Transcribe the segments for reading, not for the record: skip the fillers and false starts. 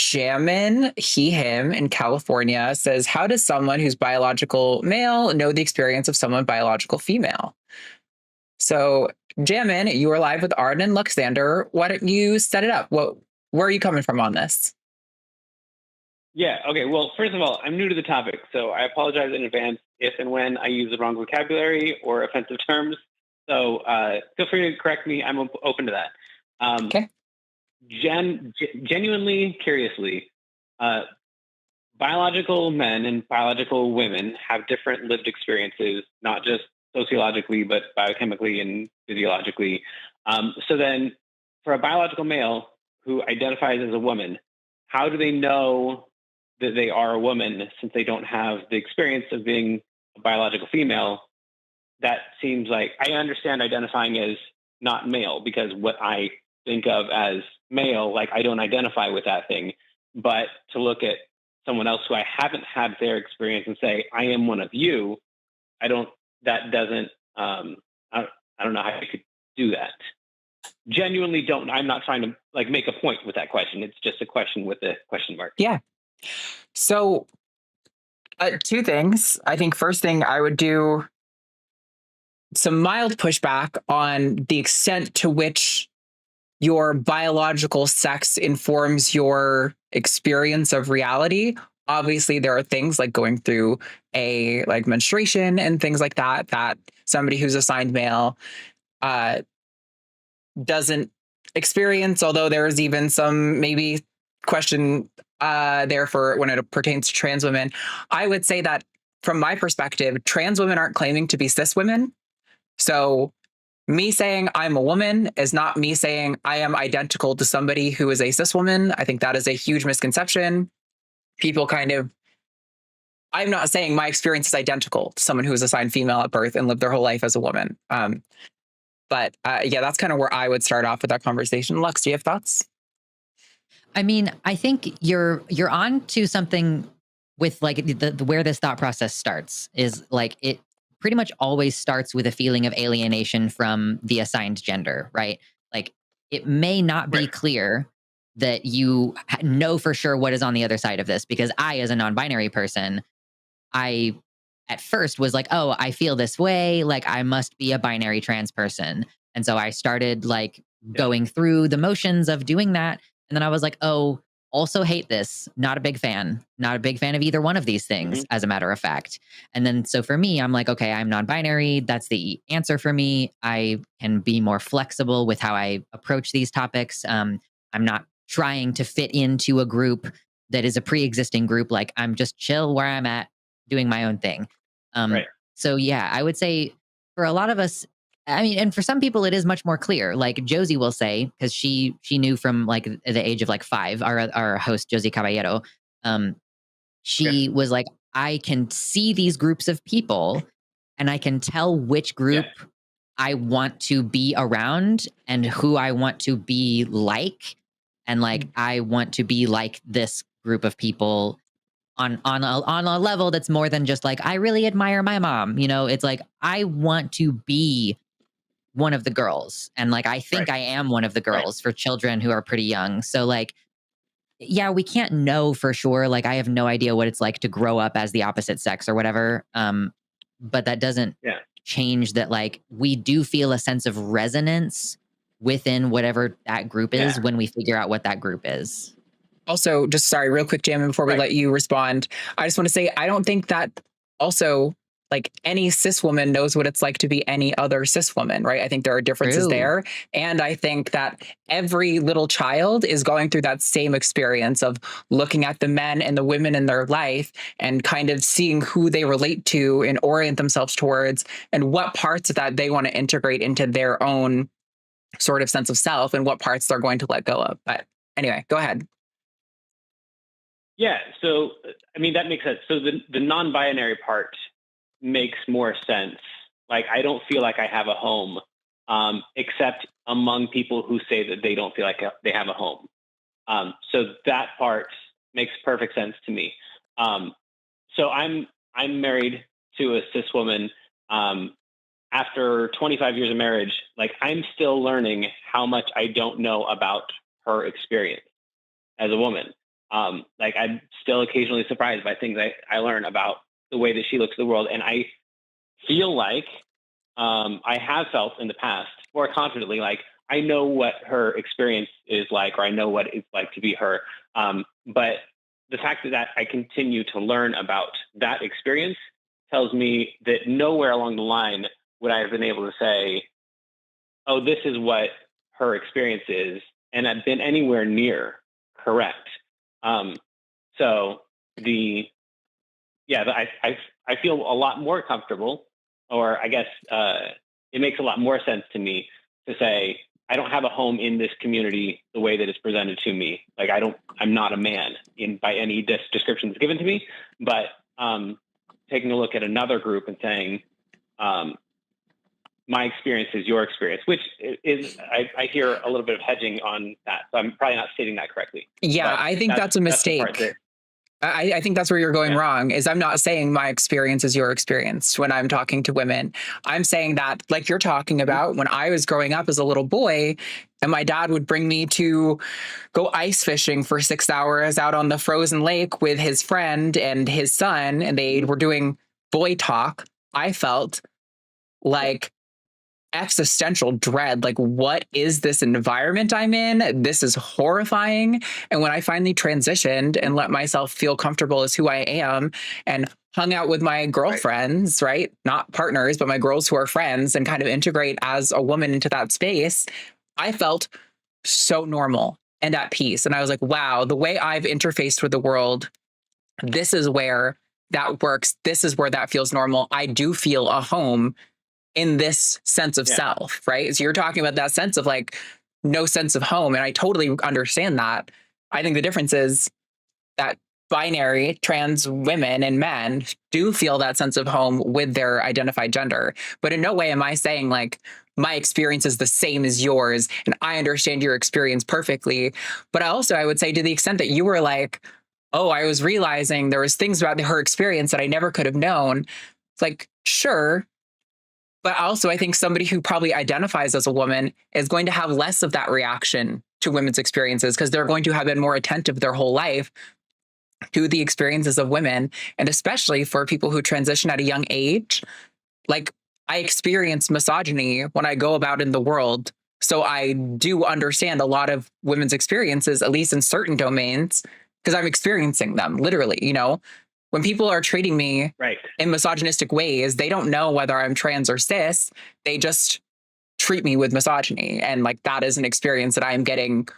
Jamin, he, him in California says, how does someone who's biological male know the experience of someone biological female? So, Jamin, you are live with Arden and Luxander. Why don't you set it up? Where are you coming from on this? Yeah. Okay. Well, first of all, I'm new to the topic, so I apologize in advance if and when I use the wrong vocabulary or offensive terms. So feel free to correct me. I'm open to that. Okay. Genuinely, curiously, biological men and biological women have different lived experiences, not just sociologically, but biochemically and physiologically. So then, for a biological male who identifies as a woman, how do they know that they are a woman since they don't have the experience of being a biological female? That seems like I understand identifying as not male because what I think of as male, like I don't identify with that thing. But to look at someone else who I haven't had their experience and say, I am one of you, that doesn't, I don't know how you could do that. Genuinely don't, I'm not trying to like make a point with that question. It's just a question with a question mark. Yeah. So, two things. I think first thing I would do some mild pushback on the extent to which your biological sex informs your experience of reality. Obviously, there are things like going through a like menstruation and things like that somebody who's assigned male doesn't experience, although there is even some maybe question there for when it pertains to trans women. I would say that from my perspective, trans women aren't claiming to be cis women. So me saying I'm a woman is not me saying I am identical to somebody who is a cis woman. I think that is a huge misconception. People I'm not saying my experience is identical to someone who was assigned female at birth and lived their whole life as a woman. But yeah, that's kind of where I would start off with that conversation. Lux, do you have thoughts? I mean, I think you're on to something with like the where this thought process starts is like it pretty much always starts with a feeling of alienation from the assigned gender, right? Like it may not be clear that you know for sure what is on the other side of this because I, as a non-binary person, I at first was like, oh, I feel this way. Like I must be a binary trans person. And so I started like going through the motions of doing that. And then I was like, oh, also hate this. Not a big fan. Not a big fan of either one of these things, as a matter of fact. And then so for me, I'm like, okay, I'm non-binary. That's the answer for me. I can be more flexible with how I approach these topics. I'm not trying to fit into a group that is a pre-existing group. Like I'm just chill where I'm at, doing my own thing. So yeah, I would say for a lot of us, I mean, and for some people it is much more clear. Like Josie will say, because she knew from like the age of like 5, our host Josie Caballero, she was like, I can see these groups of people and I can tell which group I want to be around and who I want to be like. And like, I want to be like this group of people on a level that's more than just like, I really admire my mom. You know, it's like, I want to be one of the girls. And like, I think I am one of the girls for children who are pretty young. So like, yeah, we can't know for sure. Like, I have no idea what it's like to grow up as the opposite sex or whatever. But that doesn't change that. Like, we do feel a sense of resonance within whatever that group is when we figure out what that group is. Also, just sorry, real quick, Jamin, before we let you respond, I just want to say, I don't think that also like any cis woman knows what it's like to be any other cis woman, right? I think there are differences there. And I think that every little child is going through that same experience of looking at the men and the women in their life and kind of seeing who they relate to and orient themselves towards and what parts of that they want to integrate into their own sort of sense of self and what parts they're going to let go of. But anyway, go ahead. Yeah, so I mean that makes sense. So the non-binary part makes more sense. Like I don't feel like I have a home, except among people who say that they don't feel like they have a home. So that part makes perfect sense to me. So I'm married to a cis woman. After 25 years of marriage, like I'm still learning how much I don't know about her experience as a woman. Like I'm still occasionally surprised by things I learn about the way that she looks at the world. And I feel like I have felt in the past more confidently, like I know what her experience is like, or I know what it's like to be her. But the fact that I continue to learn about that experience tells me that nowhere along the line would I have been able to say, oh, this is what her experience is, and I've been anywhere near correct. Um, so the yeah, I feel a lot more comfortable, or I guess it makes a lot more sense to me to say I don't have a home in this community the way that it's presented to me. Like I'm not a man in by any description that's given to me, but taking a look at another group and saying, my experience is your experience, which is I hear a little bit of hedging on that. So I'm probably not stating that correctly. Yeah, I think that's a mistake. I think that's where you're going wrong, is I'm not saying my experience is your experience when I'm talking to women. I'm saying that, like you're talking about, when I was growing up as a little boy and my dad would bring me to go ice fishing for 6 hours out on the frozen lake with his friend and his son, and they were doing boy talk, I felt like existential dread. Like, what is this environment I'm in? This is horrifying. And when I finally transitioned and let myself feel comfortable as who I am and hung out with my girlfriends, right? Not partners, but my girls who are friends, and kind of integrate as a woman into that space, I felt so normal and at peace. And I was like, wow, the way I've interfaced with the world, this is where that works. This is where that feels normal. I do feel a home in this sense of self, right? So you're talking about that sense of like no sense of home. And I totally understand that. I think the difference is that binary trans women and men do feel that sense of home with their identified gender. But in no way am I saying like my experience is the same as yours and I understand your experience perfectly. But I would say, to the extent that you were like, oh, I was realizing there was things about her experience that I never could have known. It's like, sure. But also, I think somebody who probably identifies as a woman is going to have less of that reaction to women's experiences, because they're going to have been more attentive their whole life to the experiences of women. And especially for people who transition at a young age, like I experience misogyny when I go about in the world. So I do understand a lot of women's experiences, at least in certain domains, because I'm experiencing them literally, when people are treating me in misogynistic ways, they don't know whether I'm trans or cis. They just treat me with misogyny. And like, that is an experience that I'm getting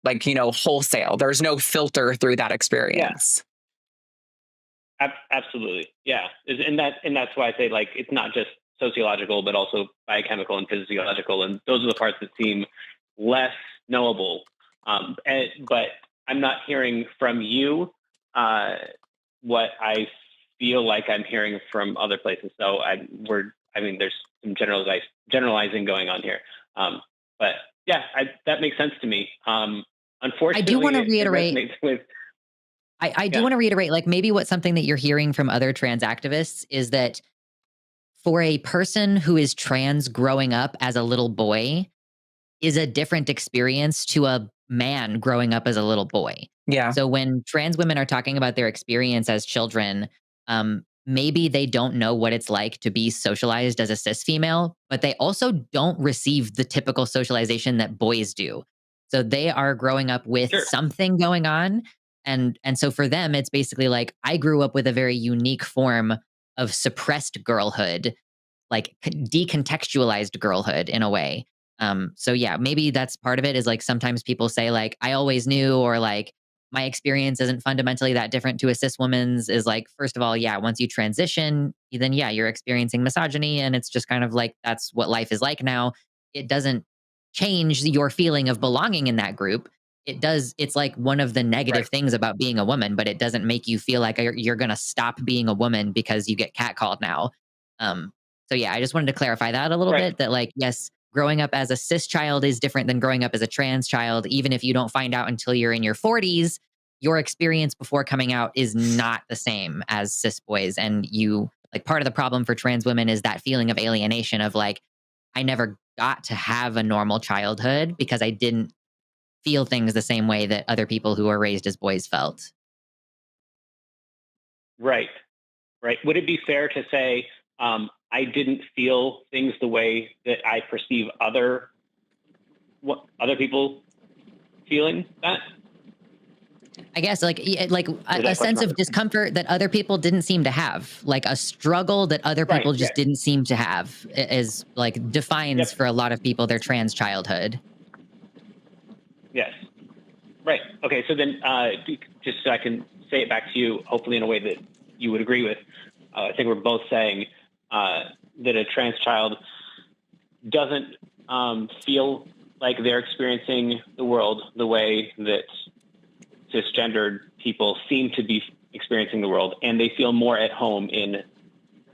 like, wholesale. There's no filter through that experience. Yeah. Absolutely. Yeah. And that's why I say like, it's not just sociological, but also biochemical and physiological. And those are the parts that seem less knowable. But I'm not hearing from you, what I feel like I'm hearing from other places. So there's some generalizing going on here. But yeah, that makes sense to me. Unfortunately, I do want to reiterate. I do want to reiterate, like maybe something that you're hearing from other trans activists is that for a person who is trans growing up as a little boy is a different experience to a man growing up as a little boy. Yeah. So when trans women are talking about their experience as children, maybe they don't know what it's like to be socialized as a cis female, but they also don't receive the typical socialization that boys do. So they are growing up with something going on. And so for them, it's basically like, I grew up with a very unique form of suppressed girlhood, like decontextualized girlhood in a way. So yeah, maybe that's part of it, is like sometimes people say like, I always knew, or like my experience isn't fundamentally that different to a cis woman's, is like, first of all, yeah, once you transition, then yeah, you're experiencing misogyny, and it's just kind of like, that's what life is like now. It doesn't change your feeling of belonging in that group. It does. It's like one of the negative things about being a woman, but it doesn't make you feel like you're going to stop being a woman because you get catcalled now. So yeah, I just wanted to clarify that a little bit, that like, yes, growing up as a cis child is different than growing up as a trans child. Even if you don't find out until you're in your 40s, your experience before coming out is not the same as cis boys. And like, part of the problem for trans women is that feeling of alienation of like, I never got to have a normal childhood because I didn't feel things the same way that other people who are raised as boys felt. Right. Right. Would it be fair to say I didn't feel things the way that I perceive other people feeling that? I guess like a sense of discomfort that other people didn't seem to have, like a struggle that other people just didn't seem to have, is like defines for a lot of people their trans childhood. Yes. Right. Okay. So then, just so I can say it back to you, hopefully in a way that you would agree with, I think we're both saying that a trans child doesn't feel like they're experiencing the world the way that cisgendered people seem to be experiencing the world, and they feel more at home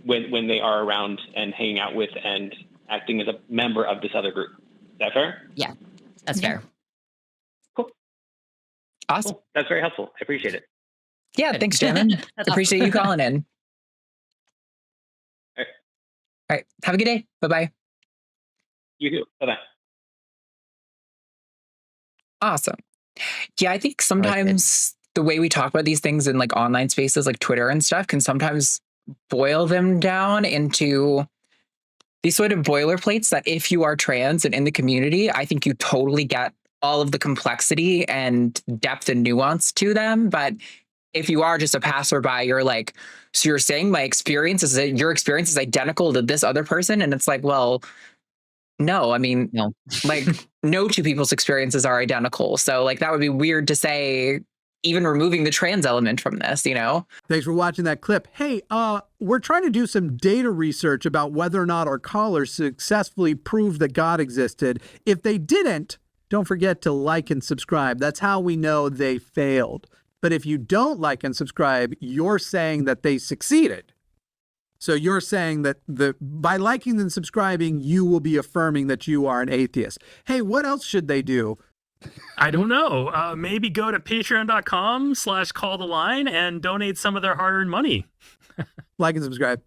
when they are around and hanging out with and acting as a member of this other group. Is that fair? Yeah, that's fair. Cool. Awesome. Cool. That's very helpful. I appreciate it. Yeah, thanks, Jamin. Appreciate you calling in. All right. Have a good day. Bye-bye. You too. Bye-bye. Awesome. Yeah, I think sometimes the way we talk about these things in like online spaces like Twitter and stuff can sometimes boil them down into these sort of boilerplates that if you are trans and in the community, I think you totally get all of the complexity and depth and nuance to them. But if you are just a passerby, you're like, so you're saying your experience is identical to this other person? And it's like, well, no, I mean, no. Like no two people's experiences are identical. So like that would be weird to say, even removing the trans element from this, you know? Thanks for watching that clip. Hey, we're trying to do some data research about whether or not our callers successfully proved that God existed. If they didn't, don't forget to like and subscribe. That's how we know they failed. But if you don't like and subscribe, you're saying that they succeeded. So you're saying that by liking and subscribing, you will be affirming that you are an atheist. Hey, what else should they do? I don't know. Maybe go to patreon.com/calltheline and donate some of their hard-earned money. Like and subscribe.